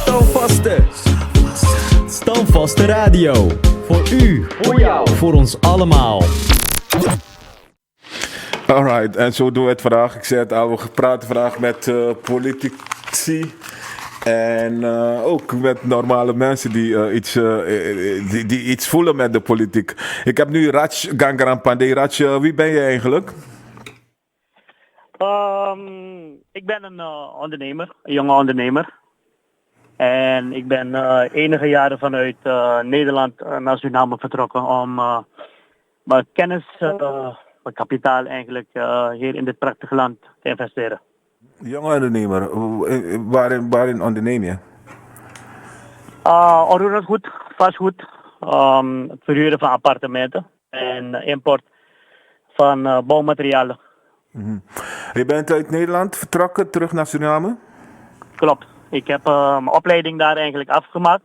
Standvaste. Standvaste radio. Voor u, voor jou, voor ons allemaal. Alright, en zo doen we het vandaag. Ik zei het al, we praten vandaag met politici. En ook met normale mensen die iets voelen met de politiek. Ik heb nu Radj Gangaram Panday. Radj, wie ben je eigenlijk? Ik ben een ondernemer, een jonge ondernemer. En ik ben enige jaren vanuit Nederland naar Suriname vertrokken om mijn kennis, mijn kapitaal eigenlijk hier in dit prachtige land te investeren. Jonge ondernemer, waarin onderneem je? Onroerend goed, vastgoed, het verhuren van appartementen en import van bouwmaterialen. Mm-hmm. Je bent uit Nederland vertrokken, terug naar Suriname? Klopt. Ik heb mijn opleiding daar eigenlijk afgemaakt.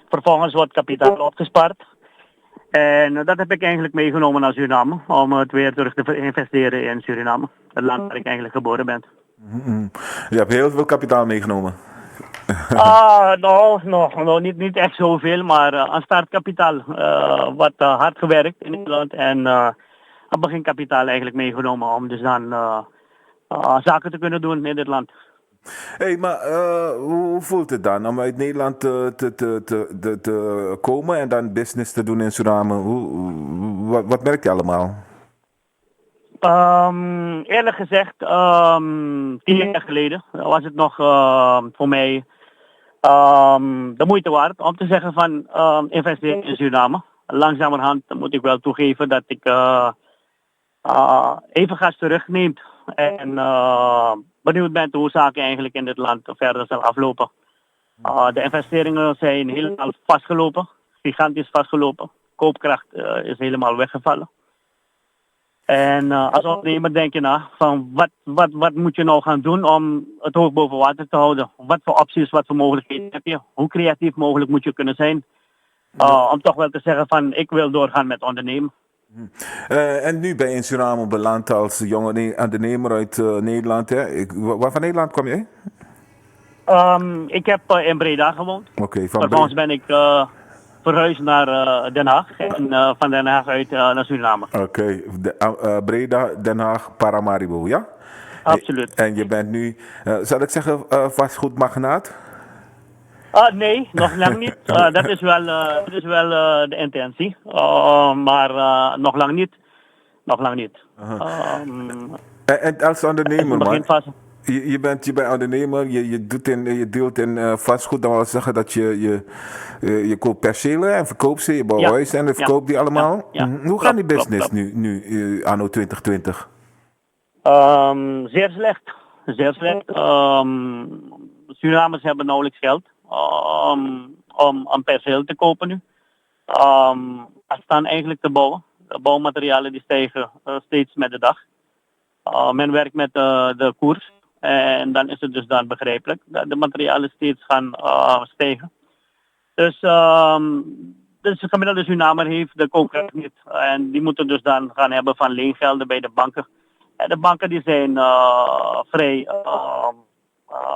Vervolgens wordt kapitaal opgespaard. En dat heb ik eigenlijk meegenomen naar Suriname. Om het weer terug te investeren in Suriname. Het land waar ik eigenlijk geboren ben. Mm-hmm. Je hebt heel veel kapitaal meegenomen. Niet echt zoveel. Maar aan startkapitaal. Wat hard gewerkt in Nederland. En een beginkapitaal eigenlijk meegenomen. Om dus dan zaken te kunnen doen in dit land. Hey, maar hoe voelt het dan om uit Nederland te komen en dan business te doen in Suriname? Wat merk je allemaal? Eerlijk gezegd, 10 jaar geleden was het nog voor mij de moeite waard om te zeggen van investeer in Suriname. Langzamerhand moet ik wel toegeven dat ik even gas terugneemt en benieuwd ben hoe zaken eigenlijk in dit land verder zal aflopen. De investeringen zijn helemaal vastgelopen, gigantisch vastgelopen. Koopkracht is helemaal weggevallen. En als ondernemer denk je na van wat moet je nou gaan doen om het hoofd boven water te houden? Wat voor opties, wat voor mogelijkheden heb je? Hoe creatief mogelijk moet je kunnen zijn? Om toch wel te zeggen van ik wil doorgaan met ondernemen. En nu ben je in Suriname beland als jonge ondernemer uit Nederland. Hè? Waar van Nederland kwam jij? Ik heb in Breda gewoond. Okay, vervolgens ben ik verhuisd naar Den Haag. En van Den Haag uit naar Suriname. Oké, Breda, Den Haag, Paramaribo, ja? Absoluut. En je bent nu, zal ik zeggen, vastgoedmagnaat? Nee, nog lang niet. Dat is wel de intentie. Maar nog lang niet. Nog lang niet. En als ondernemer, man, beginfase. je bent ondernemer, je deelt in vastgoed. Dat wil zeggen dat je koopt percelen en verkoopt ze, je bouwt huizen en verkoopt die allemaal. Ja. Hoe gaat die business nu anno 2020? Zeer slecht. Zeer slecht. Surinamers hebben nauwelijks geld om een perceel te kopen nu. Er staan eigenlijk te bouwen. De bouwmaterialen die stijgen steeds met de dag. Men werkt met de koers. En dan is het dus dan begrijpelijk dat de materialen steeds gaan stijgen. Dus de gemiddelde Surinamer heeft de koopkracht niet. En die moeten dus dan gaan hebben van leengelden bij de banken. En de banken die zijn vrij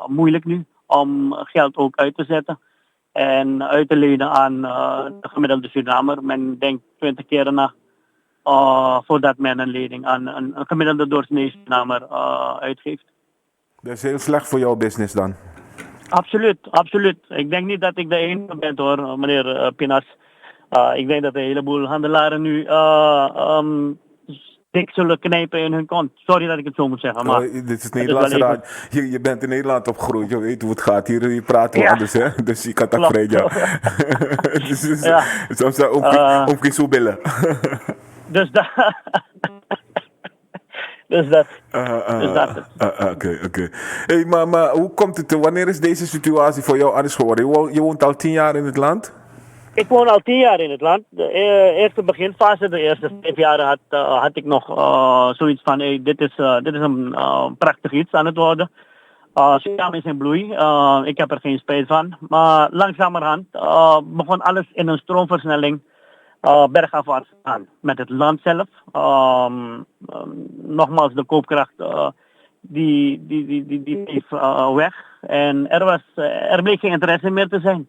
moeilijk nu om geld ook uit te zetten. En uit te lenen aan de gemiddelde Surinamer. Men denkt 20 keer na voordat men een lening aan een gemiddelde doorsnee Surinamer uitgeeft. Dat is heel slecht voor jouw business dan? Absoluut, absoluut. Ik denk niet dat ik de enige ben hoor, meneer Pinas. Ik denk dat een heleboel handelaren nu dik zullen knijpen in hun kont. Sorry dat ik het zo moet zeggen. Maar dit is Nederlandse raad. Je bent in Nederland opgegroeid, je weet hoe het gaat. Hier praten we anders, hè? Dus je kan dat vrij, ja. Soms om zo billen. Dus dat. Dus dat. Oké. Hey, maar hoe komt het? Wanneer is deze situatie voor jou anders geworden? Je woont al 10 jaar in het land? Ik woon al 10 jaar in het land. De eerste beginfase, de eerste 5 jaar had ik nog zoiets van, hey, dit is een prachtig iets aan het worden. Suriname is in bloei. Ik heb er geen spijt van. Maar langzamerhand begon alles in een stroomversnelling bergafwaarts te gaan. Met het land zelf. Nogmaals, de koopkracht die bleef weg. En er bleek geen interesse meer te zijn.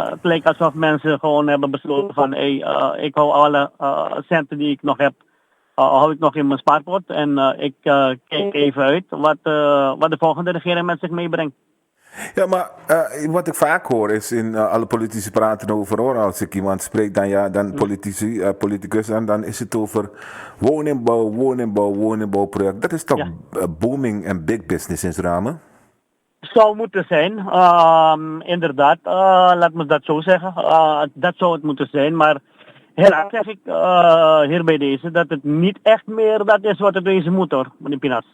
Het leek alsof mensen gewoon hebben besloten van, ik hou alle centen die ik nog heb, hou ik nog in mijn spaarpot. En ik kijk even uit wat de volgende regering met zich meebrengt. Ja, maar wat ik vaak hoor is in alle politici praten over, hoor, als ik iemand spreek, dan politicus, en dan is het over woningbouwproject. Dat is toch booming en big business in Suriname? Zou moeten zijn, inderdaad, laat me dat zo zeggen. Dat zou het moeten zijn, maar helaas zeg ik hier bij deze dat het niet echt meer dat is wat het wezen moet, hoor, meneer Pinas.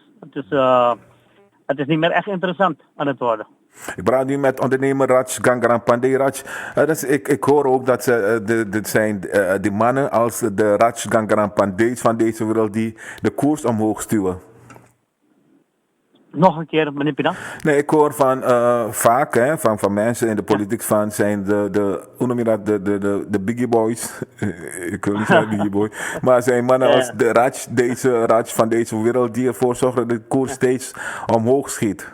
Het is niet meer echt interessant aan het worden. Ik praat nu met ondernemer Radj Gangaram Panday. Radj, ik hoor ook dat dit zijn die mannen als de Radj Gangaram Pandays van deze wereld die de koers omhoog stuwen. Nog een keer, meneer Pinas? Nee, ik hoor van vaak van mensen in de politiek van zijn hoe noem je dat, de biggie boys. Ik wil niet zeggen biggie boy. Maar zijn mannen als de Radj van deze wereld die ervoor zorgen dat de koers steeds omhoog schiet.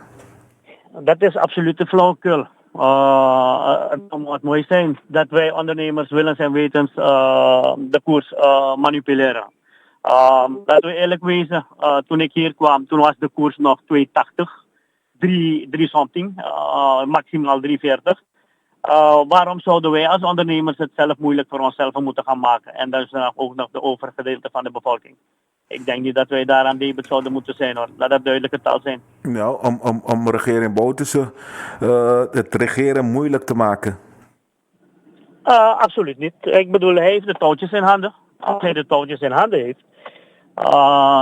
Dat is absoluut de flauwekul. Het mooi zijn dat wij ondernemers willens en wetens de koers manipuleren. Laten we eerlijk wezen, toen ik hier kwam, toen was de koers nog 2,80, 3 something, maximaal 3,40. Waarom zouden wij als ondernemers het zelf moeilijk voor onszelf moeten gaan maken? En dat is dan ook nog de overgedeelte van de bevolking. Ik denk niet dat wij daaraan debet zouden moeten zijn, hoor. Laat dat duidelijke taal zijn. Nou, om regering Bouterse het regeren moeilijk te maken. Absoluut niet. Ik bedoel, hij heeft de touwtjes in handen. Als hij de touwtjes in handen heeft,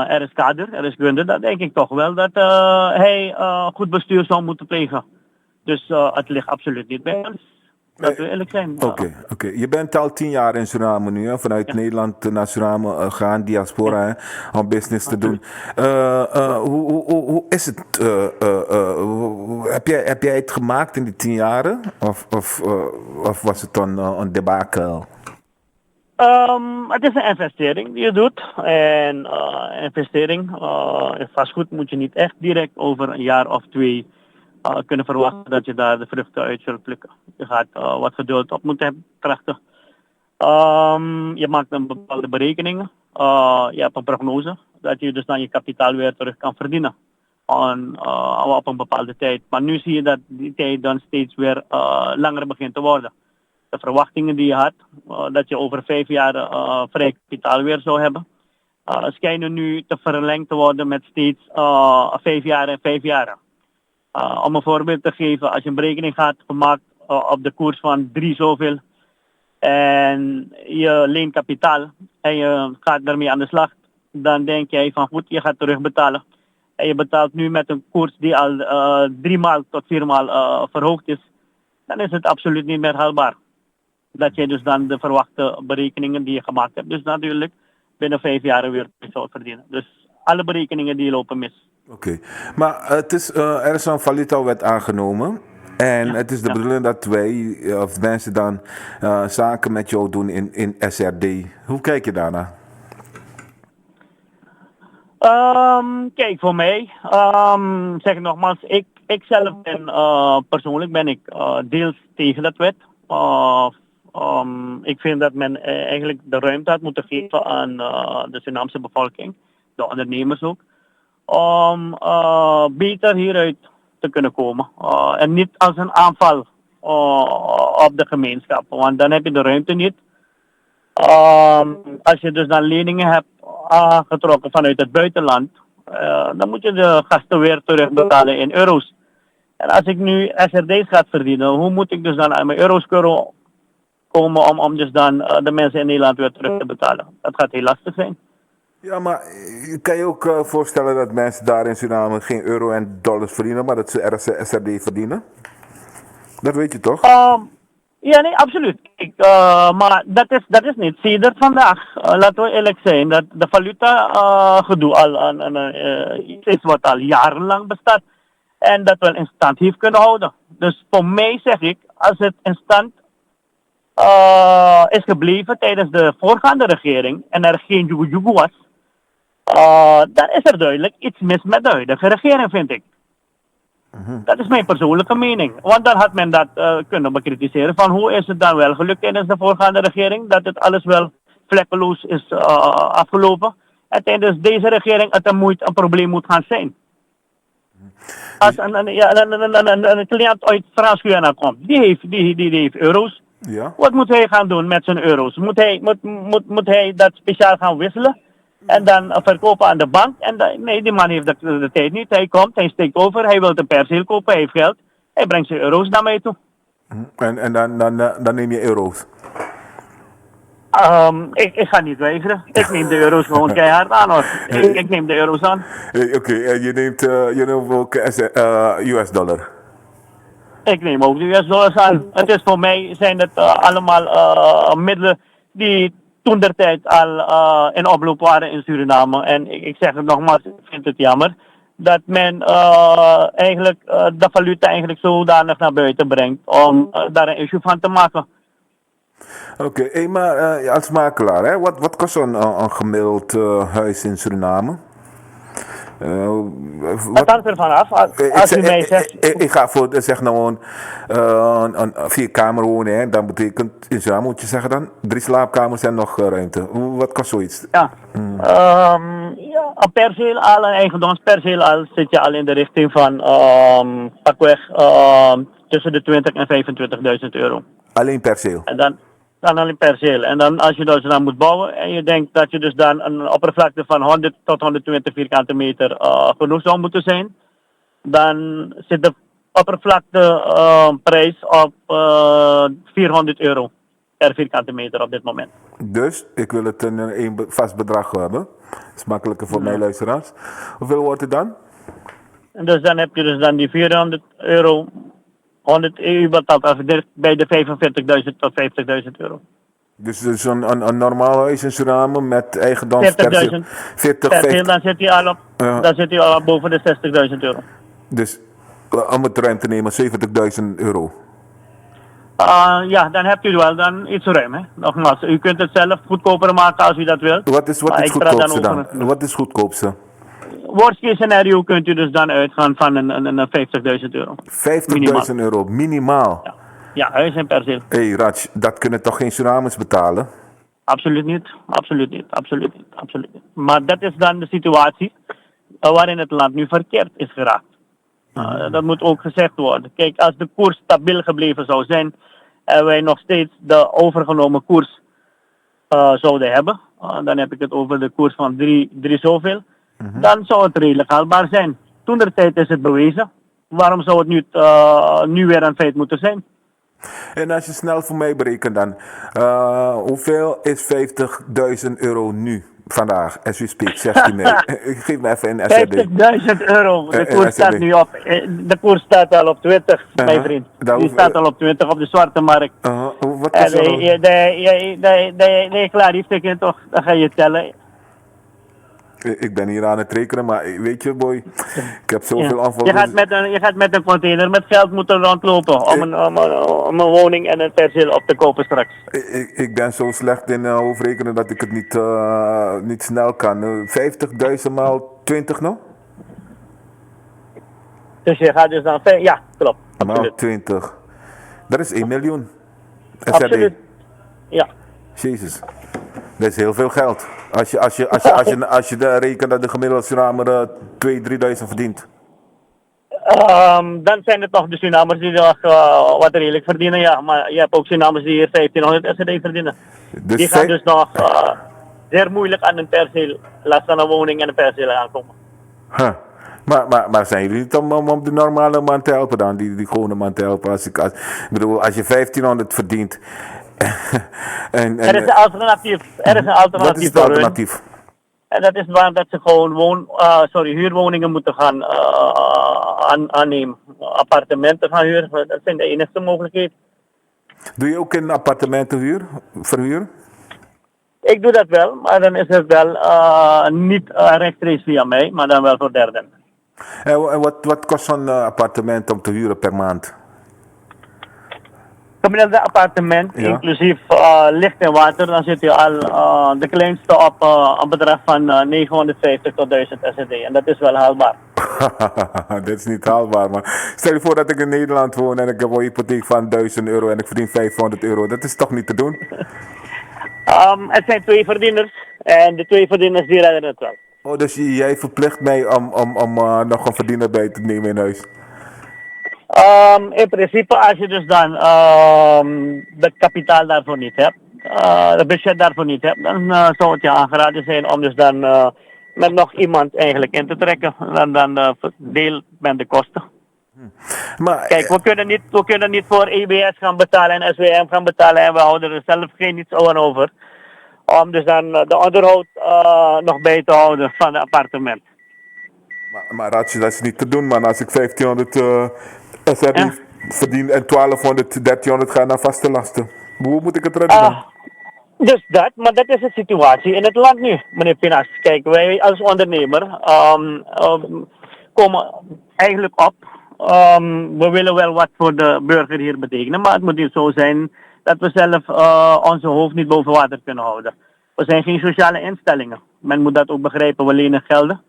er is kader, er is kunde, dan denk ik toch wel dat hij goed bestuur zou moeten plegen. Dus het ligt absoluut niet bij ons. Laten we eerlijk zijn. Oké. Je bent al 10 jaar in Suriname nu, hè? Vanuit Nederland naar Suriname gaan, diaspora, hè? Om business te doen. Hoe is het? Heb jij het gemaakt in die 10 jaren? Of was het dan een debakel? Het is een investering die je doet. En investering in vastgoed moet je niet echt direct over een jaar of 2 kunnen verwachten dat je daar de vruchten uit zult plukken. Je gaat wat geduld op moeten hebben, krachtig. Je maakt een bepaalde berekeningen. Je hebt een prognose dat je dus dan je kapitaal weer terug kan verdienen. Op een bepaalde tijd. Maar nu zie je dat die tijd dan steeds weer langer begint te worden. De verwachtingen die je had, dat je over 5 jaar vrij kapitaal weer zou hebben, schijnen nu te verlengd te worden met steeds 5 jaar en 5 jaar. Om een voorbeeld te geven, als je een berekening gaat gemaakt op de koers van 3 zoveel en je leent kapitaal en je gaat daarmee aan de slag, dan denk jij van goed, je gaat terugbetalen. En je betaalt nu met een koers die al 3 maal tot 4 maal verhoogd is, dan is het absoluut niet meer haalbaar. Dat je dus dan de verwachte berekeningen die je gemaakt hebt, dus natuurlijk binnen 5 jaar weer zou verdienen. Dus alle berekeningen die lopen mis. Oké. Maar er is een valutawet aangenomen. En het is de bedoeling dat wij, of mensen dan, zaken met jou doen in SRD. Hoe kijk je daarnaar? Kijk, voor mij, zeg ik nogmaals, ik zelf ben, persoonlijk ben ik deels tegen dat wet. Ik vind dat men eigenlijk de ruimte had moeten geven aan de Surinaamse bevolking, de ondernemers ook, om beter hieruit te kunnen komen. En niet als een aanval op de gemeenschap, want dan heb je de ruimte niet. Als je dus dan leningen hebt aangetrokken vanuit het buitenland, dan moet je de gasten weer terugbetalen in euro's. En als ik nu SRD's ga verdienen, hoe moet ik dus dan aan mijn euro's komen om dus dan de mensen in Nederland weer terug te betalen? Dat gaat heel lastig zijn. Ja, maar kan je ook voorstellen dat mensen daar in Suriname geen euro en dollars verdienen, maar dat ze SRD verdienen? Dat weet je toch? Ja, nee, absoluut. Maar dat is niet. Zie je dat vandaag, laten we eerlijk zijn, dat de valuta gedoe al iets is wat al jarenlang bestaat. En dat wel in stand heeft kunnen houden. Dus voor mij zeg ik, als het in stand is gebleven tijdens de voorgaande regering en er geen joegoe was, dan is er duidelijk iets mis met de huidige regering, vind ik. Dat is mijn persoonlijke mening. Want dan had men dat kunnen bekritiseren. Van hoe is het dan wel gelukt tijdens de voorgaande regering? Dat het alles wel vlekkeloos is afgelopen. En tijdens deze regering het een probleem moet gaan zijn. Als een cliënt uit Frans-Guyana komt, die heeft euro's. Ja. Wat moet hij gaan doen met zijn euro's? Moet hij dat speciaal gaan wisselen? En dan verkopen aan de bank? Nee, die man heeft de tijd niet. Hij komt, hij steekt over, hij wil een perceel kopen, hij heeft geld. Hij brengt zijn euro's naar mij toe. En dan neem je euro's. Ik ga niet weigeren. Ik neem de euro's gewoon keihard aan hoor. Ik neem de euro's aan. Oké, en je neemt ook US dollar. Ik neem ook de US-dollars aan. Het is voor mij zijn het allemaal middelen die toentertijd al in oploop waren in Suriname. En ik zeg het nogmaals, ik vind het jammer dat men eigenlijk de valuta eigenlijk zodanig naar buiten brengt om daar een issue van te maken. Oké, maar als makelaar, hè, wat kost een gemiddeld huis in Suriname? Het hangt ervan af. Als u mij zegt... Ik ga voor, zeg nou gewoon een 4-kamer wonen, hè. Dan betekent, in Suriname moet je zeggen dan, 3 slaapkamers en nog ruimte. Wat kost zoiets? Ja, een perceel al, een eigendomsperceel al, zit je al in de richting van pakweg tussen de 20.000 en 25.000 euro. Alleen perceel? En dan alleen perceel. En dan als je dus dan moet bouwen en je denkt dat je dus dan een oppervlakte van 100 tot 120 vierkante meter genoeg zou moeten zijn, dan zit de oppervlakteprijs op 400 euro per vierkante meter op dit moment. Dus, ik wil het een vast bedrag hebben. Dat is makkelijker voor mijn luisteraars. Hoeveel wordt het dan? En dus dan heb je dus dan die 400 euro, 100 EU betaalt bij de 45.000 tot 50.000 euro. Dus een normaal huis in Suriname met 40.000. eigendomsperceel. 50. Dan zit hij al op, dan zit hij al boven de 60.000 euro. Dus om het ruim te nemen, 70.000 euro. Ja, dan hebt u wel dan iets ruim. Hè? Nogmaals, u kunt het zelf goedkoper maken als u dat wilt. Wat is goedkoopste dan? Wat is goedkoopste? Worst case scenario kunt u dus dan uitgaan van een 50.000 euro. 50.000 euro, minimaal? Ja, huis en perceel. Hé Radj, dat kunnen toch geen Surinamers betalen? Absoluut niet, absoluut niet, absoluut niet, absoluut niet. Maar dat is dan de situatie waarin het land nu verkeerd is geraakt. Dat moet ook gezegd worden. Kijk, als de koers stabiel gebleven zou zijn en wij nog steeds de overgenomen koers zouden hebben, dan heb ik het over de koers van 3 zoveel, dan zou het redelijk haalbaar zijn. Toentertijd is het bewezen. Waarom zou het nu weer een feit moeten zijn? En als je snel voor mij berekent dan, hoeveel is 50.000 euro nu? Vandaag, as we speak, 16 mei. Geef me even een SRD. 50.000 euro. De koers staat nu op. De koers staat al op 20, mijn vriend. Die staat al op 20 op de zwarte markt. Wat is dat? Klaar, die stuk toch? Dan ga je tellen. Ik ben hier aan het rekenen, maar weet je, boy, ik heb zoveel aanvallen. Je gaat met een container met geld moeten rondlopen om een woning en een perceel op te kopen straks. Ik ben zo slecht in hoofdrekenen dat ik het niet snel kan. 50.000 maal 20 nou? Dus je gaat dus dan... Ja, klopt. Maal 20. Dat is 1 miljoen. Absoluut. Ja. Jezus. Dat is heel veel geld. Als je rekent dat de gemiddelde Surinamer 2.000-3.000 verdient. Dan zijn het toch de Surinamers die nog wat redelijk verdienen, ja. Maar je hebt ook Surinamers die hier 1500 SRD verdienen. Dus die gaan dus nog zeer moeilijk aan een perceel, laat staan een woning en een perceel aankomen. Maar zijn jullie niet om de normale man te helpen dan? Die gewone man te helpen? Als je 1500 verdient... Er is een alternatief. Wat is het alternatief? En dat is waar dat ze gewoon huurwoningen moeten gaan aannemen. Appartementen gaan huren, dat zijn de enige mogelijkheden. Doe je ook in appartementen verhuren? Ik doe dat wel, maar dan is het wel niet rechtstreeks via mij, maar dan wel voor derden. En wat kost zo'n appartement om te huren per maand? Gemiddelde appartement, inclusief licht en water, dan zit je al de kleinste op een bedrag van 950 tot 1000 SRD. En dat is wel haalbaar. Dit is niet haalbaar, man. Stel je voor dat ik in Nederland woon en ik heb een hypotheek van €1000 en ik verdien €500. Dat is toch niet te doen? Het zijn twee verdieners en de twee verdieners die redden het wel. Oh, dus jij verplicht mij om nog een verdiener bij te nemen in huis? In principe, als je dus dan het kapitaal daarvoor niet hebt, het budget daarvoor niet hebt, dan zou het je aangeraden zijn om dus dan met nog iemand eigenlijk in te trekken. Dan deel men de kosten. Maar, Kijk, we kunnen niet voor EBS gaan betalen en SWM gaan betalen en we houden er zelf geen iets aan over. Om dus dan de onderhoud nog bij te houden van het appartement. maar Radj, dat is niet te doen, man. Als ik 1500 SRI Ja. verdien en 1200, 1300 gaan naar vaste lasten. Hoe moet ik het redden dan? Dus dat, maar dat is de situatie in het land nu, meneer Pinas. Kijk, wij als ondernemer komen eigenlijk op. We willen wel wat voor de burger hier betekenen, maar het moet niet zo zijn dat we zelf onze hoofd niet boven water kunnen houden. We zijn geen sociale instellingen. Men moet dat ook begrijpen, we lenen gelden.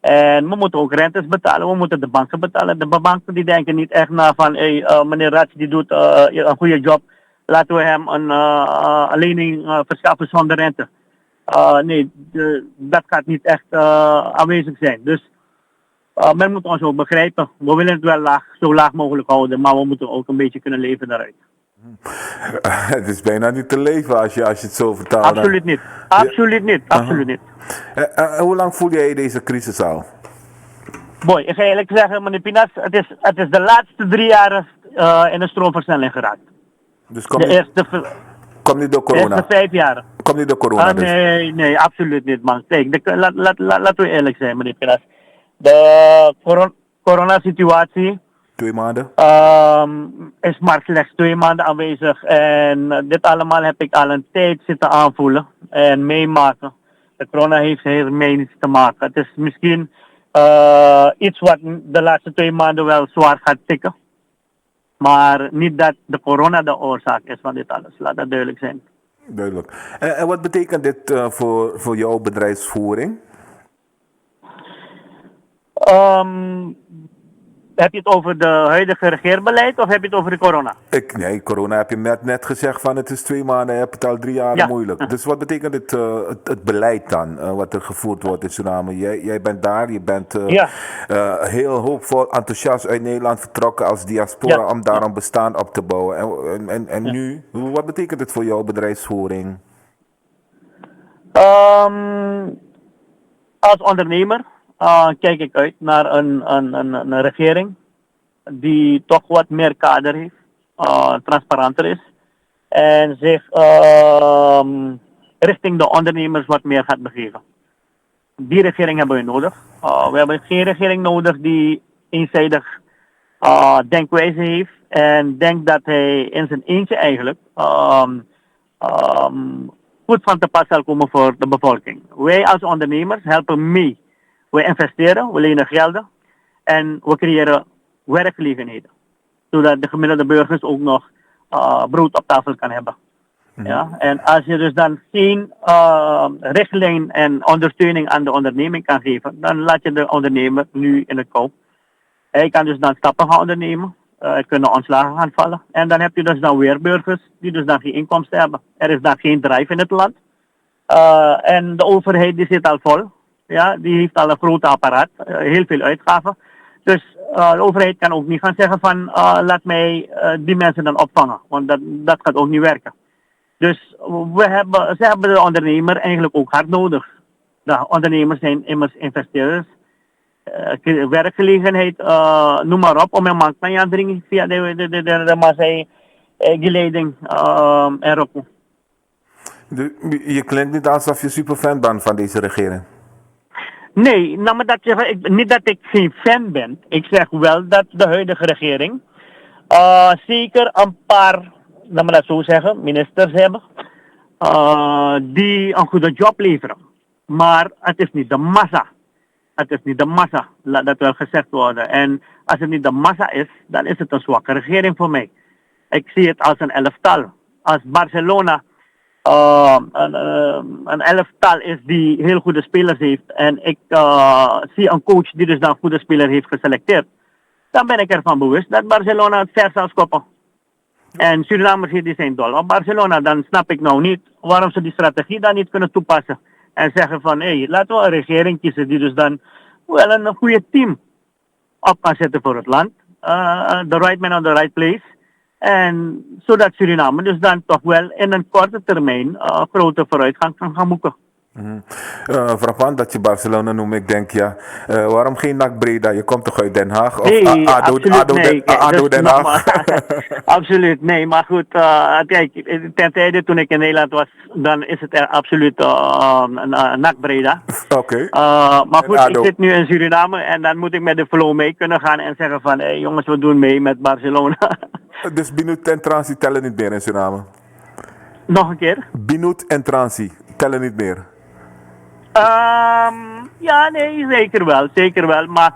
En we moeten ook rentes betalen, we moeten de banken betalen. De banken die denken niet echt na van, meneer Radj die doet een goede job. Laten we hem een lening verschaffen zonder rente. Nee, dat gaat niet echt aanwezig zijn. Dus men moet ons ook begrijpen. We willen het wel zo laag mogelijk houden, maar we moeten ook een beetje kunnen leven daaruit. Het is bijna niet te leven als je het zo vertaalt. Absoluut niet. Absoluut niet. Absoluut niet. Hoe lang voel jij deze crisis al? Boy, ik ga eerlijk zeggen, meneer Pinas, het is de laatste 3 jaar in een stroomversnelling geraakt. Dus Kom niet door corona? De eerste 5 jaar. Komt niet door corona dus? Nee, absoluut niet, man. Kijk, laten we eerlijk zijn, meneer Pinas. De coronasituatie 2 maanden? is maar slechts 2 maanden aanwezig. En dit allemaal heb ik al een tijd zitten aanvoelen en meemaken. De corona heeft hiermee niets te maken. Het is misschien iets wat de laatste 2 maanden wel zwaar gaat tikken. Maar niet dat de corona de oorzaak is van dit alles. Laat dat duidelijk zijn. Duidelijk. En wat betekent dit voor jouw bedrijfsvoering? Heb je het over de huidige regeerbeleid of heb je het over de corona? Nee, corona heb je net gezegd van het is 2 maanden, je hebt het al 3 jaar moeilijk. Ja. Dus wat betekent het beleid dan, wat er gevoerd wordt in Suriname? Jij bent daar, je bent heel hoopvol, enthousiast uit Nederland vertrokken als diaspora om daar een bestaan op te bouwen. En nu, wat betekent het voor jouw bedrijfsvoering? Als ondernemer kijk ik uit naar een regering die toch wat meer kader heeft, transparanter is en zich richting de ondernemers wat meer gaat begeven. Die regering hebben we nodig. We hebben geen regering nodig die eenzijdig denkwijze heeft en denkt dat hij in zijn eentje eigenlijk goed van te pas zal komen voor de bevolking. Wij als ondernemers helpen mee. We investeren, we lenen gelden en we creëren werkgelegenheden. Zodat de gemiddelde burgers ook nog brood op tafel kan hebben. Ja? En als je dus dan geen richtlijn en ondersteuning aan de onderneming kan geven, dan laat je de ondernemer nu in de kou. Hij kan dus dan stappen gaan ondernemen, kunnen ontslagen gaan vallen. En dan heb je dus dan weer burgers die dus dan geen inkomsten hebben. Er is dan geen drive in het land. En de overheid die zit al vol. Ja, die heeft al een groot apparaat, heel veel uitgaven. Dus de overheid kan ook niet gaan zeggen van laat mij die mensen dan opvangen. Want dat gaat ook niet werken. Dus ze hebben de ondernemer eigenlijk ook hard nodig. De ondernemers zijn immers investeerders. Werkgelegenheid, noem maar op, om een man kan je aandringen via de Maasai geleiding erop. Je klinkt niet alsof je super fan bent van deze regering. Nee, nou, maar niet dat ik geen fan ben. Ik zeg wel dat de huidige regering zeker een paar, laat me dat zo zeggen, ministers hebben die een goede job leveren. Maar het is niet de massa. Het is niet de massa, laat dat wel gezegd worden. En als het niet de massa is, dan is het een zwakke regering voor mij. Ik zie het als een elftal. Als Barcelona een elftal is die heel goede spelers heeft. En ik zie een coach die dus dan goede speler heeft geselecteerd. Dan ben ik ervan bewust dat Barcelona het ver zal schoppen. En Surinamers hier die zijn dol op Barcelona. Dan snap ik nou niet waarom ze die strategie dan niet kunnen toepassen. En zeggen van, hé, laten we een regering kiezen die dus dan wel een goede team op kan zetten voor het land. The right man on the right place. En zodat Suriname dus dan toch wel in een korte termijn grote vooruitgang kan gaan boeken. Frappant dat je Barcelona noemt. Ik denk, ja, waarom geen NAC Breda? Je komt toch uit Den Haag? Of Nee, absoluut nee. ADO Den Haag? Absoluut, nee. Maar goed, kijk, ten tijde toen ik in Nederland was, dan is het er absoluut een NAC Breda. Oké. Maar goed, ADO. ik zit nu in Suriname en dan moet ik met de flow mee kunnen gaan en zeggen van, hé jongens, we doen mee met Barcelona. Dus Binoet en Transi tellen niet meer in Suriname? Nog een keer? Binoet en Transi tellen niet meer? Ja, nee, zeker wel, zeker wel. Maar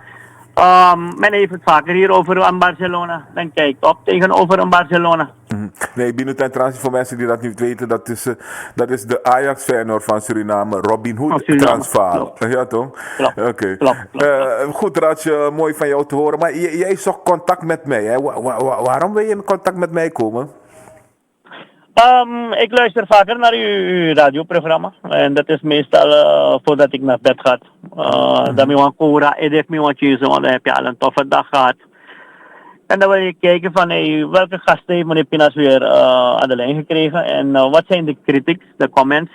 men heeft het vaker hier over aan Barcelona. Dan kijkt op tegenover een Barcelona. Nee, Binoet en Transi, voor mensen die dat niet weten, dat is de Ajax-Feyenoord van Suriname, Robin Hood Transvaal. Ja, toch? Oké. Klopt. Goed, Radj, mooi van jou te horen. Maar jij zocht contact met mij, hè? Waarom wil je in contact met mij komen? Ik luister vaker naar uw radioprogramma. En dat is meestal voordat ik naar bed ga. Dan moet je Cora, edit me wat je zo, dan heb je al een toffe dag gehad. En dan wil je kijken van welke gasten heeft meneer Pinas weer aan de lijn gekregen. En wat zijn de critics, de comments,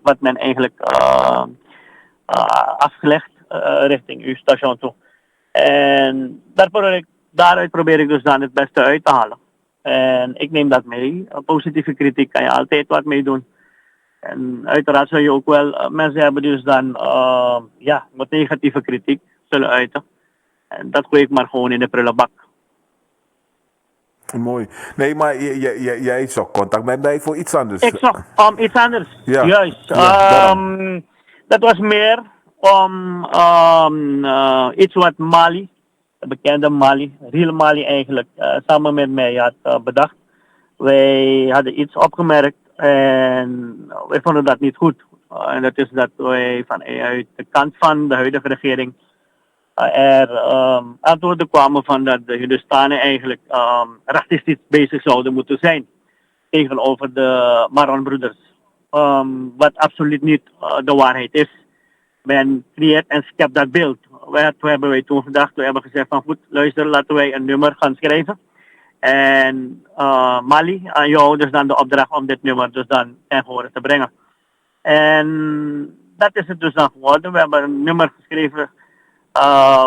wat men eigenlijk afgelegd richting uw station toe. En daaruit probeer ik dus dan het beste uit te halen. En ik neem dat mee. Positieve kritiek kan je altijd wat mee doen. En uiteraard zul je ook wel mensen hebben die dus dan wat negatieve kritiek zullen uiten. En dat gooi ik maar gewoon in de prullenbak. Mooi. Nee, maar jij zocht contact met mij voor iets anders. Ik zocht iets anders. Ja. Juist. Ja, dat was meer om iets wat Mali, de bekende Mali, real Mali eigenlijk, samen met mij had bedacht. Wij hadden iets opgemerkt en wij vonden dat niet goed. En dat is dat wij uit de kant van de huidige regering antwoorden kwamen van dat de Hindustanen eigenlijk racistisch bezig zouden moeten zijn tegenover de Maronbroeders. Wat absoluut niet de waarheid is. Men creëert en schept dat beeld. Wat hebben wij toen gedacht? We hebben gezegd van goed, luister, laten wij een nummer gaan schrijven. En Mali, aan jou dus dan de opdracht om dit nummer dus dan ten gehore te brengen. En dat is het dus dan geworden. We hebben een nummer geschreven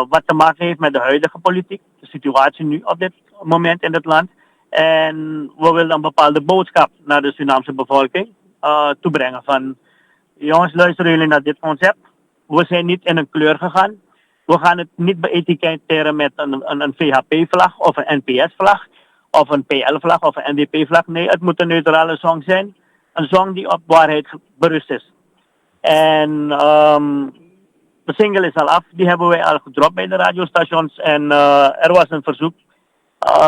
wat te maken heeft met de huidige politiek. De situatie nu op dit moment in het land. En we willen een bepaalde boodschap naar de Surinaamse bevolking toebrengen. Van jongens, luisteren jullie naar dit concept. We zijn niet in een kleur gegaan. We gaan het niet beëtiketteren met een VHP-vlag of een NPS-vlag. Of een PL-vlag of een NDP-vlag. Nee, het moet een neutrale song zijn. Een song die op waarheid berust is. En de single is al af. Die hebben wij al gedropt bij de radiostations. En er was een verzoek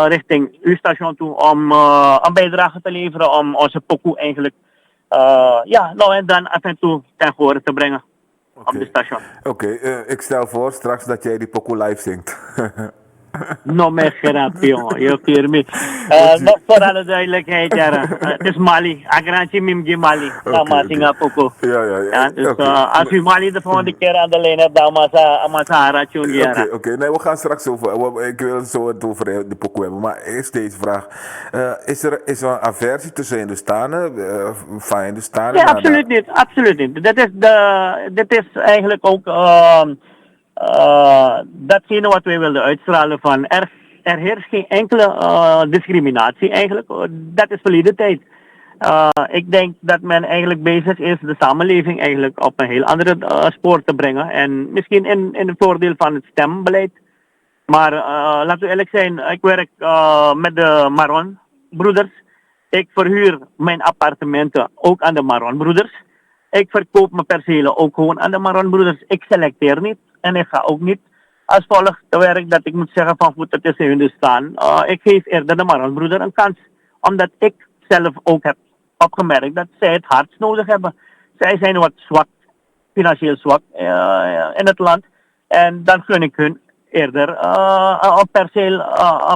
richting uw station toe om een bijdrage te leveren. Om onze pokoe eigenlijk en dan af en toe ten gehore te brengen. Op de station. Oké, ik stel voor straks dat jij die pokoe live zingt. No me grapje, jongen. Je keer me. Nog voor alle duidelijkheid, het is Mali. Agranchi Mimji Mali. Sama Singapoko. Ja. Dus als u Mali de volgende keer aan de lijn hebt, dan masa Harachun. Oké. Nee, we gaan straks ik wil zo het over de pokoe hebben. Maar eerst deze vraag. Is er een aversie tussen Hindustanen? Van Hindustanen? Nee, absoluut niet. Dit is eigenlijk ook datgene wat wij wilden uitstralen van er heerst geen enkele discriminatie eigenlijk. Dat is verleden tijd. Ik denk dat men eigenlijk bezig is de samenleving eigenlijk op een heel andere spoor te brengen. En misschien in het voordeel van het stembeleid. Maar laten we eerlijk zijn, ik werk met de Maronbroeders. Ik verhuur mijn appartementen ook aan de Maronbroeders. Ik verkoop mijn percelen ook gewoon aan de Maronbroeders. Ik selecteer niet. En ik ga ook niet als volgt te werk dat ik moet zeggen van goed, het is in Hindustan. Ik geef eerder de Maronbroeder een kans. Omdat ik zelf ook heb opgemerkt dat zij het hardst nodig hebben. Zij zijn wat zwak, financieel zwak in het land. En dan gun ik hun eerder een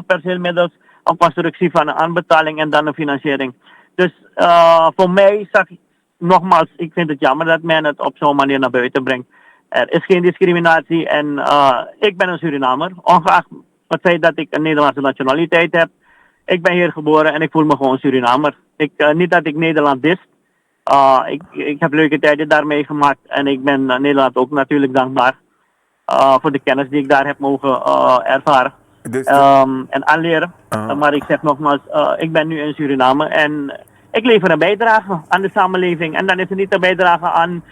perceel middels een constructie van een aanbetaling en dan een financiering. Dus voor mij zag ik, nogmaals, ik vind het jammer dat men het op zo'n manier naar buiten brengt. Er is geen discriminatie en ik ben een Surinamer, ongeacht het feit dat ik een Nederlandse nationaliteit heb. Ik ben hier geboren en ik voel me gewoon Surinamer. Niet dat ik Nederland is. Ik heb leuke tijden daarmee gemaakt en ik ben Nederland ook natuurlijk dankbaar voor de kennis die ik daar heb mogen ervaren Dus en aanleren. Maar ik zeg nogmaals, ik ben nu in Suriname en ik lever een bijdrage aan de samenleving. En dan is het niet een bijdrage aan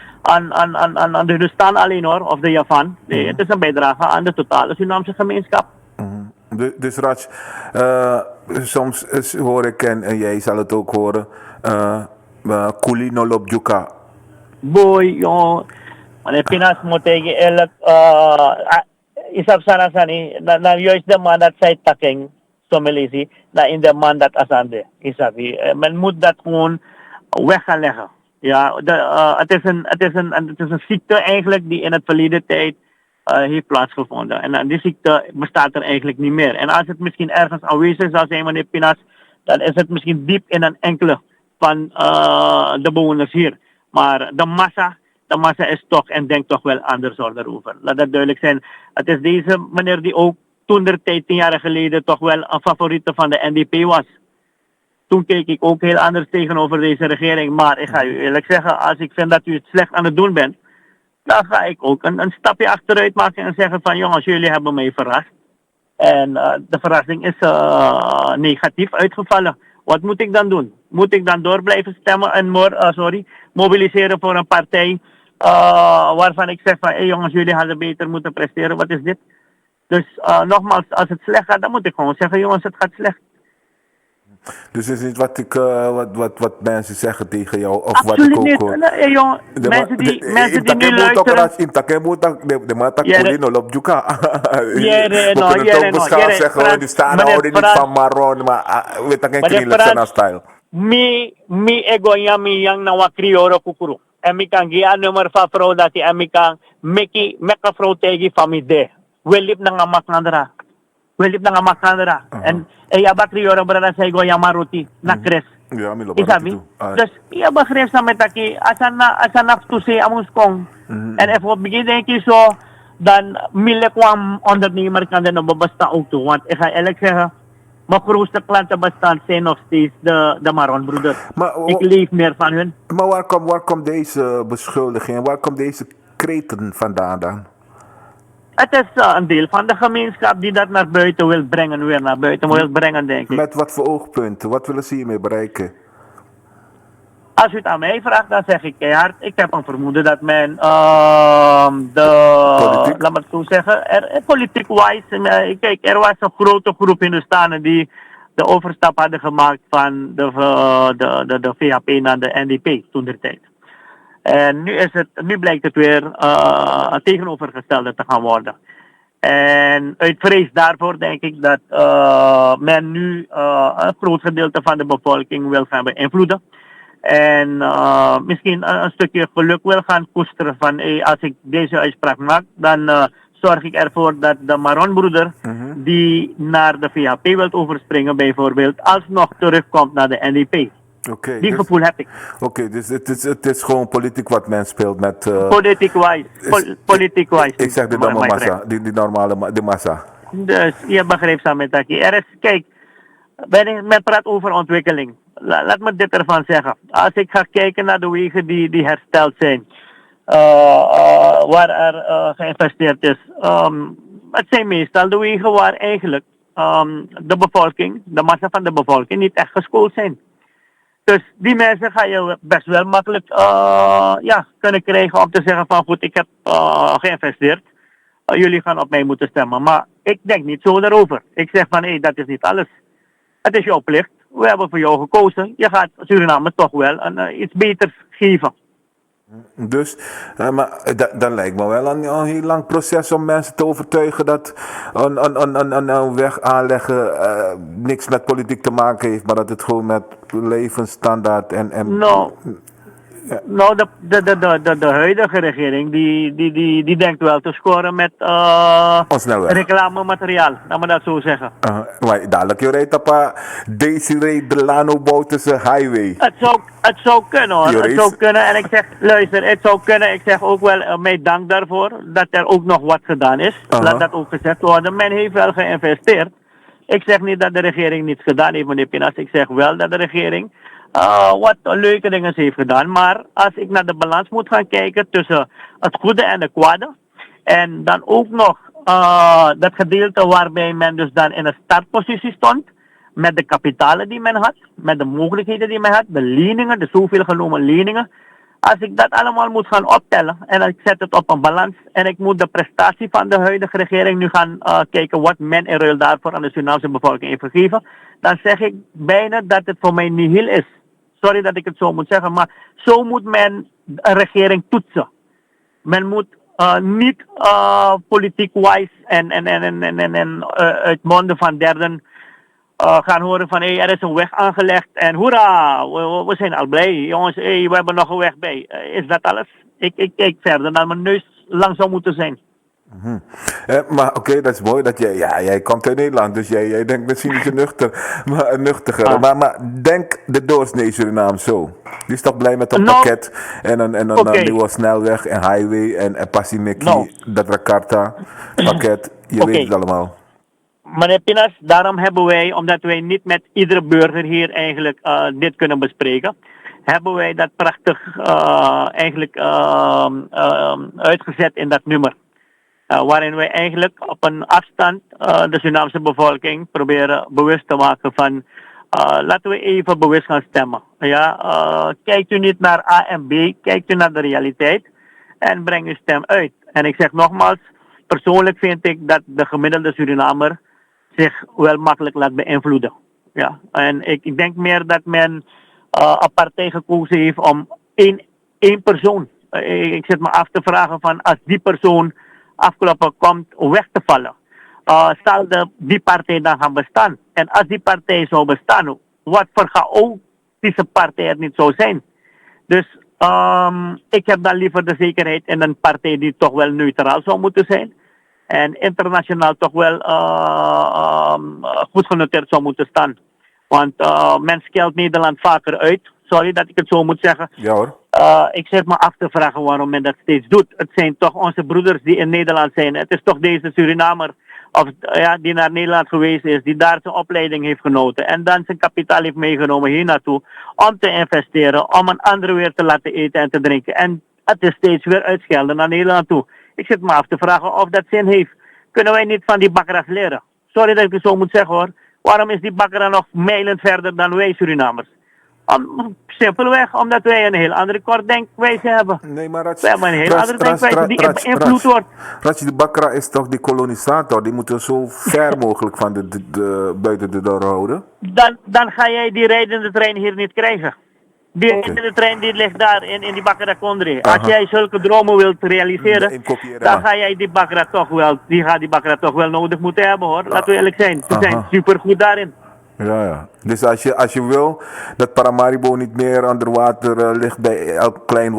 de Rustan alleen hoor, of de Javan. Nee, het is een bijdrage aan de totale Surinaamse gemeenschap. Dus Radj, soms hoor ik, en jij zal het ook horen, kulino lop juka. Boy, joh. Wanneer Pinas moet tegen eerlijk, isap sana sani, na juist de man dat zij taking, somelisi, na in de man dat asande, isabi. Men moet dat gewoon weg gaan leggen. Ja, het is een ziekte eigenlijk die in het verleden tijd heeft plaatsgevonden. En die ziekte bestaat er eigenlijk niet meer. En als het misschien ergens aanwezig zou zijn, meneer Pinas, dan is het misschien diep in een enkele van de bewoners hier. Maar de massa is toch en denkt toch wel anders daarover. Laat dat duidelijk zijn. Het is deze meneer die ook toen der tijd 10 jaar geleden toch wel een favoriete van de NDP was. Toen keek ik ook heel anders tegenover deze regering. Maar ik ga u eerlijk zeggen, als ik vind dat u het slecht aan het doen bent, dan ga ik ook een stapje achteruit maken en zeggen van jongens, jullie hebben mij verrast. En de verrassing is negatief uitgevallen. Wat moet ik dan doen? Moet ik dan door blijven stemmen en mobiliseren voor een partij waarvan ik zeg van hey jongens, jullie hadden beter moeten presteren. Wat is dit? Dus nogmaals, als het slecht gaat, dan moet ik gewoon zeggen jongens, het gaat slecht. Dus het is niet wat mensen zeggen tegen jou of absoluut wat ik ook niet. hoor. Nee, jongen, mensen die nu luisteren. De mata kulino lop juka. We no, kunnen het ook beschaafd zeggen, die staan houden niet van Maron, maar we hebben geen krielen style. Mi egonya mi yang nawa krioro kukuru. En mi kan gia nummer van vrouw dat die en mi kan meka vrouw tegen van mi de. We lip na ngamak nandra. We lip na ngamak nandra. En ja ba krioro brada sa egonya maruti na kres. Ja, mi loop Isabi. Dus ja begreep sa metaki asana tusi amuskong. En if we beginnen zo dan mille kwam ondernemer kan er nog basta ook toe. Want ik ga eerlijk zeggen, mijn grootste klanten bestaan zijn nog steeds de Maron-broeders. Ik leef meer van hun. Maar waar komt deze beschuldiging, waar komt deze kreten vandaan dan? Het is een deel van de gemeenschap die dat naar buiten wil brengen, weer naar buiten wil brengen, denk ik. Met wat voor oogpunten? Wat willen ze hiermee bereiken? Als u het aan mij vraagt, dan zeg ik keihard. Ik heb een vermoeden dat men laat me het zo zeggen, politiek-wise, kijk, er was een grote groep Hindustanen die de overstap hadden gemaakt van de VHP naar de NDP toen der tijd. En nu blijkt het weer het tegenovergestelde te gaan worden. En uit vrees daarvoor denk ik dat men nu een groot gedeelte van de bevolking wil gaan beïnvloeden. En misschien een stukje geluk wil gaan koesteren van als ik deze uitspraak maak, dan zorg ik ervoor dat de Maron-broeder die naar de VHP wil overspringen bijvoorbeeld, alsnog terugkomt naar de NDP. Die gevoel heb ik. Dus het is gewoon politiek wat men speelt met... Politiek-wise. Ik zeg de domme massa, die normale de massa. Dus je begrijpt samen dat kijk, men praat over ontwikkeling. Laat me dit ervan zeggen. Als ik ga kijken naar de wegen die hersteld zijn, waar er geïnvesteerd is, het zijn meestal de wegen waar eigenlijk de bevolking, de massa van de bevolking, niet echt geschoold zijn. Dus die mensen ga je best wel makkelijk kunnen krijgen om te zeggen van goed, ik heb geïnvesteerd. Jullie gaan op mij moeten stemmen. Maar ik denk niet zo daarover. Ik zeg van dat is niet alles. Het is jouw plicht. We hebben voor jou gekozen. Je gaat Suriname toch wel iets beters geven. Dus, maar dat lijkt me wel een heel lang proces om mensen te overtuigen dat een weg aanleggen niks met politiek te maken heeft, maar dat het gewoon met levensstandaard en Nou, nou de huidige regering die denkt wel te scoren met snelweg. reclamemateriaal, laat me dat zo zeggen. Maar dadelijk, je rijdt op Desiree Delano tussen highway. Het zou kunnen hoor, Je het reed- zou kunnen. En ik zeg, luister, het zou kunnen. Ik zeg ook wel, mij dank daarvoor dat er ook nog wat gedaan is. Laat dat ook gezegd worden. Men heeft wel geïnvesteerd. Ik zeg niet dat de regering niets gedaan heeft, meneer Pinas. Ik zeg wel dat de regering wat leuke dingen heeft gedaan. Maar als ik naar de balans moet gaan kijken tussen het goede en het kwade. En dan ook nog dat gedeelte waarbij men dus dan in een startpositie stond. Met de kapitalen die men had, met de mogelijkheden die men had, de leningen, de zoveel genomen leningen. Als ik dat allemaal moet gaan optellen en ik zet het op een balans en ik moet de prestatie van de huidige regering nu gaan kijken wat men in ruil daarvoor aan de Surinaamse bevolking heeft gegeven, dan zeg ik bijna dat het voor mij nihil is. Sorry dat ik het zo moet zeggen, maar zo moet men een regering toetsen. Men moet niet politiek-wise en uit monden van derden gaan horen van er is een weg aangelegd en hoera, we zijn al blij. Jongens, we hebben nog een weg bij. Is dat alles? Ik kijk verder dan mijn neus lang zou moeten zijn. Maar oké, dat is mooi dat jij komt uit Nederland, dus jij denkt misschien niet zo nuchtiger. Maar denk de doorsnee Suriname zo. Die is toch blij met een pakket en een nieuwe snelweg en highway en Passimeki, dat Jakarta pakket, je weet het allemaal. Meneer Pinas, daarom hebben wij, omdat wij niet met iedere burger hier eigenlijk dit kunnen bespreken, hebben wij dat prachtig eigenlijk uitgezet in dat nummer. Waarin wij eigenlijk op een afstand de Surinaamse bevolking proberen bewust te maken van laten we even bewust gaan stemmen. Kijkt u niet naar A en B, kijkt u naar de realiteit en breng uw stem uit. En ik zeg nogmaals, persoonlijk vind ik dat de gemiddelde Surinamer zich wel makkelijk laat beïnvloeden. Ja. En ik denk meer dat men een partij gekozen heeft om één persoon. Ik zit me af te vragen van als die persoon afgelopen komt weg te vallen. Zal die partij dan gaan bestaan? En als die partij zou bestaan, wat voor chaotische partij het niet zou zijn? Dus ik heb dan liever de zekerheid in een partij die toch wel neutraal zou moeten zijn. En internationaal toch wel goed genoteerd zou moeten staan. Want men scheldt Nederland vaker uit. Sorry dat ik het zo moet zeggen. Ja hoor. Ik zit me af te vragen waarom men dat steeds doet. Het zijn toch onze broeders die in Nederland zijn. Het is toch deze Surinamer die naar Nederland geweest is. Die daar zijn opleiding heeft genoten. En dan zijn kapitaal heeft meegenomen hier naartoe. Om te investeren. Om een andere weer te laten eten en te drinken. En het is steeds weer uitschelden naar Nederland toe. Ik zit me af te vragen of dat zin heeft. Kunnen wij niet van die bakkers leren? Sorry dat ik het zo moet zeggen hoor. Waarom is die bakker nog mijlen verder dan wij Surinamers? Simpelweg omdat wij een heel andere kort denkwijze hebben. Nee, maar we hebben een heel andere denkwijze die beïnvloed wordt. Radj, de bakker is toch die kolonisator? Die moeten zo ver mogelijk van buiten de deur houden. Dan ga jij die rijdende trein hier niet krijgen. Die rijdende trein die ligt daar in die Bakra Kondre. Als jij zulke dromen wilt realiseren, dan ga jij die Bakra toch wel nodig moeten hebben hoor. Laten we eerlijk zijn. Ze zijn supergoed daarin. Ja. Dus als je wil dat Paramaribo niet meer onder water ligt bij elk klein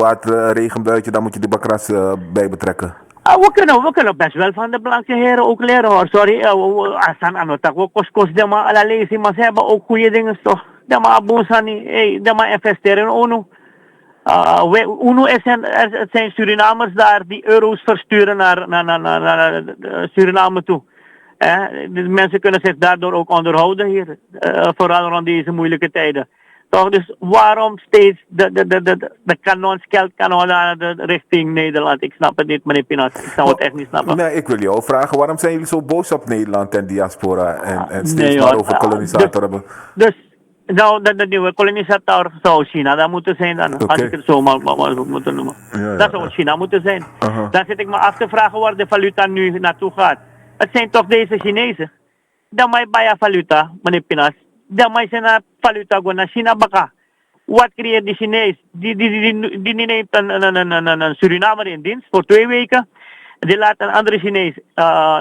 regenbuitje, dan moet je de Bakras bij betrekken. We kunnen best wel van de blanke heren ook leren hoor. Sorry, asan anotak, we kos dema ala lazy, maar ze hebben ook goede dingen toch. Dema abonsani, dema investeren in UNO. UNO het zijn Surinamers daar die euro's versturen naar Suriname toe. De mensen kunnen zich daardoor ook onderhouden hier. Vooral rond deze moeilijke tijden. Toch, dus waarom steeds de kanon, skeltkanon richting Nederland? Ik snap het niet, meneer Pinas. Ik zou het echt niet snappen. Nee, ik wil jou vragen, waarom zijn jullie zo boos op Nederland en diaspora en steeds maar over kolonisator hebben? Dus, de nieuwe kolonisator zou China daar moeten zijn dan. Als ik het zo maar moeten noemen. Dat zou China moeten zijn. Dan zit ik me af te vragen waar de valuta nu naartoe gaat. Het zijn toch deze Chinezen? Dan may baya valuta, meneer Pinas. Dan may zijn valuta go naar China baka. Wat creëert die Chinees? Die neemt een Surinamer in dienst voor 2 weken. Die laat een andere Chinees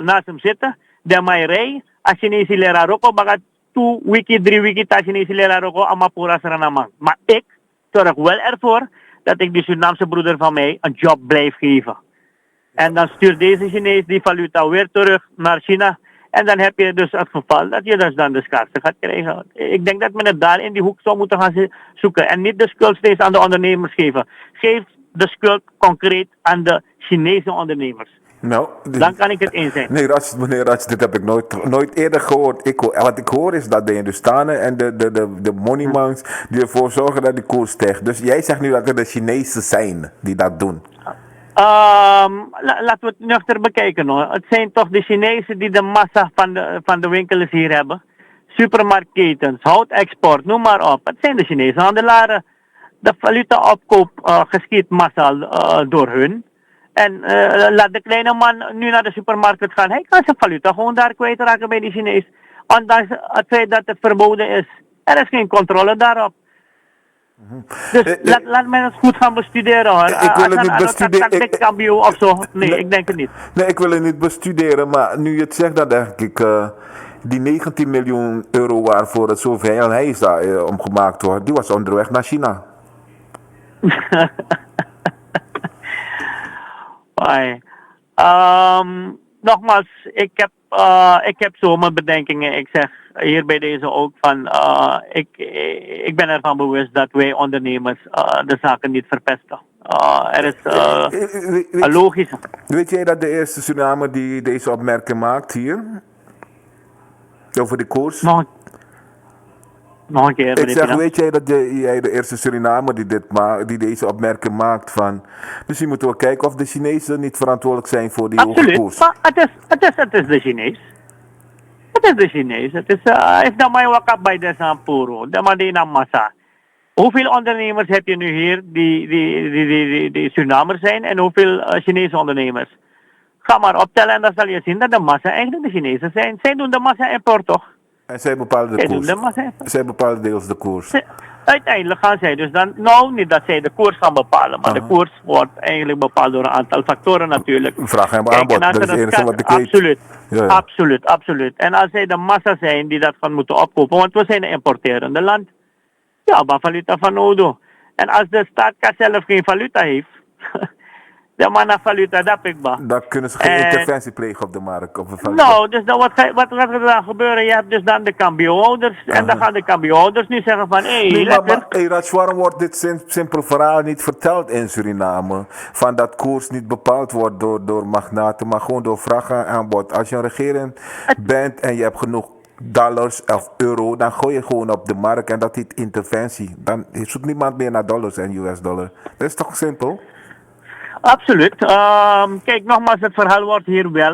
naast hem zitten. Dan mij rij. Als Chinees leraar ook op, 2 weken, 3 weken, als Chinees leraar ook op, Amapura Saranamang. Maar ik zorg wel ervoor dat ik die Surinaamse broeder van mij een job blijf geven. En dan stuurt deze Chinees die valuta weer terug naar China. En dan heb je dus het geval dat je dus dan de schaarste gaat krijgen. Ik denk dat men het daar in die hoek zou moeten gaan zoeken. En niet de schuld steeds aan de ondernemers geven. Geef de schuld concreet aan de Chinese ondernemers. Nou, Dan kan ik het eens zijn. Nee, meneer Radj, dit heb ik nooit eerder gehoord. Wat ik hoor is dat de Hindustanen en de moneymangs die ervoor zorgen dat die koers stijgt. Dus jij zegt nu dat het de Chinezen zijn die dat doen. Laten we het nuchter bekijken hoor. Het zijn toch de Chinezen die de massa van de winkels hier hebben. Supermarktketens, houtexport, noem maar op. Het zijn de Chinese handelaren. De valutaopkoop geschiet massaal door hun. En laat de kleine man nu naar de supermarkt gaan. Hij kan zijn valuta gewoon daar kwijtraken bij die Chinees. Ondanks het feit dat het verboden is. Er is geen controle daarop. Dus laat men het goed gaan bestuderen hoor. Ik wil het niet bestuderen. Of zo. Nee, ik denk het niet. Nee, ik wil het niet bestuderen, maar nu je het zegt, dan denk ik, die 19 miljoen euro waarvoor het zoveel hijs daar omgemaakt wordt, die was onderweg naar China. Nogmaals, ik heb zo mijn bedenkingen. Ik zeg hier bij deze ook van, ik ben ervan bewust dat wij ondernemers de zaken niet verpesten. Er is een logische. Weet jij dat de eerste Suriname die deze opmerking maakt hier? Over de koers? Nog een keer. Ik zeg, weet jij dat jij de eerste Surinamer die deze opmerking maakt van... Misschien moeten we kijken of de Chinezen niet verantwoordelijk zijn voor die hoge koers. Maar het is de Chinees. Het is de Chinees. Het is dat mij wakap bij de Sampuro. Dat maar die massa. Hoeveel ondernemers heb je nu hier die Surinamers zijn en hoeveel Chinese ondernemers? Ga maar optellen en dan zal je zien dat de massa eigenlijk de Chinezen zijn. Zij doen de massa-import toch? En zij bepalen de koers. Zij bepalen deels de koers. Uiteindelijk gaan zij dus dan, niet dat zij de koers gaan bepalen, maar de koers wordt eigenlijk bepaald door een aantal factoren natuurlijk. Vraag en aanbod, dat is het enige wat ik weet. Absoluut, ja. absoluut. En als zij de massa zijn die dat gaan moeten opkopen, want we zijn een importerende land, ja, maar valuta van nodig. En als de staatkas zelf geen valuta heeft, de mannen valuta, dat ik ba. Dan kunnen ze geen interventie plegen op de markt. Op de valuta. Nou, dus dan wat gaat er dan gebeuren? Je hebt dus dan de cambiohouders. En dan gaan de cambiohouders nu zeggen van... Radj, waarom wordt dit simpel verhaal niet verteld in Suriname? Van dat koers niet bepaald wordt door magnaten, maar gewoon door vraag en aanbod. Als je een regering bent en je hebt genoeg dollars of euro, dan gooi je gewoon op de markt en dat heet interventie. Dan zoekt niemand meer naar dollars en US-dollar. Dat is toch simpel? Absoluut. Kijk, nogmaals, het verhaal wordt hier wel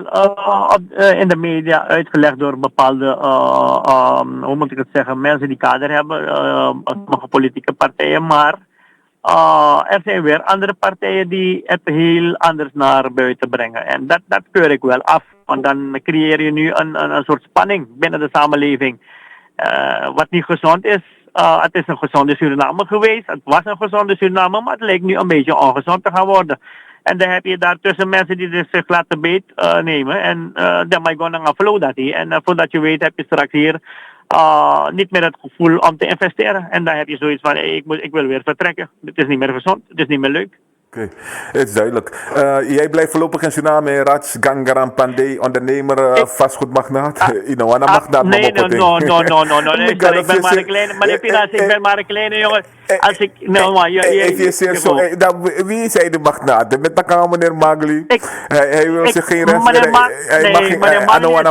in de media uitgelegd door bepaalde, hoe moet ik het zeggen, mensen die kader hebben, sommige politieke partijen, maar er zijn weer andere partijen die het heel anders naar buiten brengen. En dat keur ik wel af, want dan creëer je nu een soort spanning binnen de samenleving. Wat niet gezond is. Het is een gezonde Suriname geweest. Het was een gezonde Suriname, maar het lijkt nu een beetje ongezond te gaan worden. En dan heb je daartussen mensen die zich laten beet nemen. En dan mag je gewoon naar flow dat hier. En voordat je weet heb je straks hier niet meer het gevoel om te investeren. En dan heb je zoiets van, ik wil weer vertrekken. Het is niet meer gezond, het is niet meer leuk. Oké, het is duidelijk. Jij blijft voorlopig in Suriname, Radj Gangaram Panday, ondernemer, vastgoedmagnaat. Nee, no. Ik ben maar een kleine, ik ben maar een kleine jongen. Als ik, wie zei de magnaat? Met elkaar meneer Magli. Hij wil zich geen rest. Hij mag geen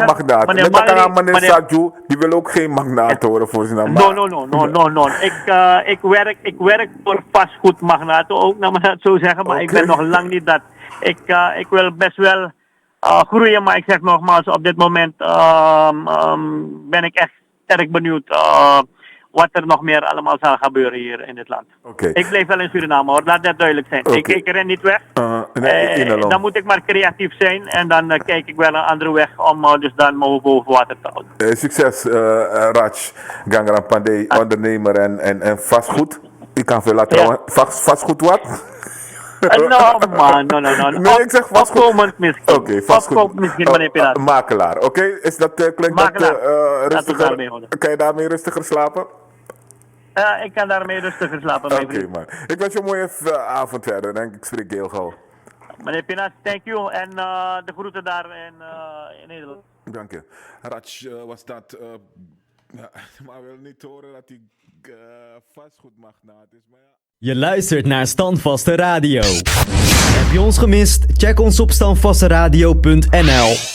magnaat. Met elkaar meneer Sadju, die wil ook geen magnaat horen voor Suriname. No. Ik werk voor vastgoedmagnaten ook, nou maar dat zo zeggen. Maar ik ben nog lang niet dat. Ik wil best wel groeien, maar ik zeg nogmaals, op dit moment ben ik echt erg benieuwd wat er nog meer allemaal zal gebeuren hier in dit land. Ik blijf wel in Suriname hoor, laat dat duidelijk zijn. Ik ren niet weg. Dan moet ik maar creatief zijn en dan kijk ik wel een andere weg om dus dan me boven water te houden. Succes Radj Gangaram Panday, ondernemer en vastgoed. Ik kan veel laten trouwen. Vastgoed wat? No, man, no. Nee, ik zeg vastgoed. Opkomend misschien. Oké, vastgoed. Opkomend misschien, meneer Pinaat. Makelaar, oké? Is dat, klinkt Makelaar. dat Laten we rustiger? daarmee houden. Kan je daarmee rustiger slapen? Ik kan daarmee rustiger slapen, mijn Oké, vriend. man. Ik wens je een mooie avond verder. En ik spreek je heel gauw. Meneer Pinaat, thank you. En de groeten daar in Nederland. Dank je. Radj was dat. Ja, maar wil niet horen dat hij vastgoedmagnaat is. Maar ja. Je luistert naar Standvaste Radio. Heb je ons gemist? Check ons op standvasteradio.nl.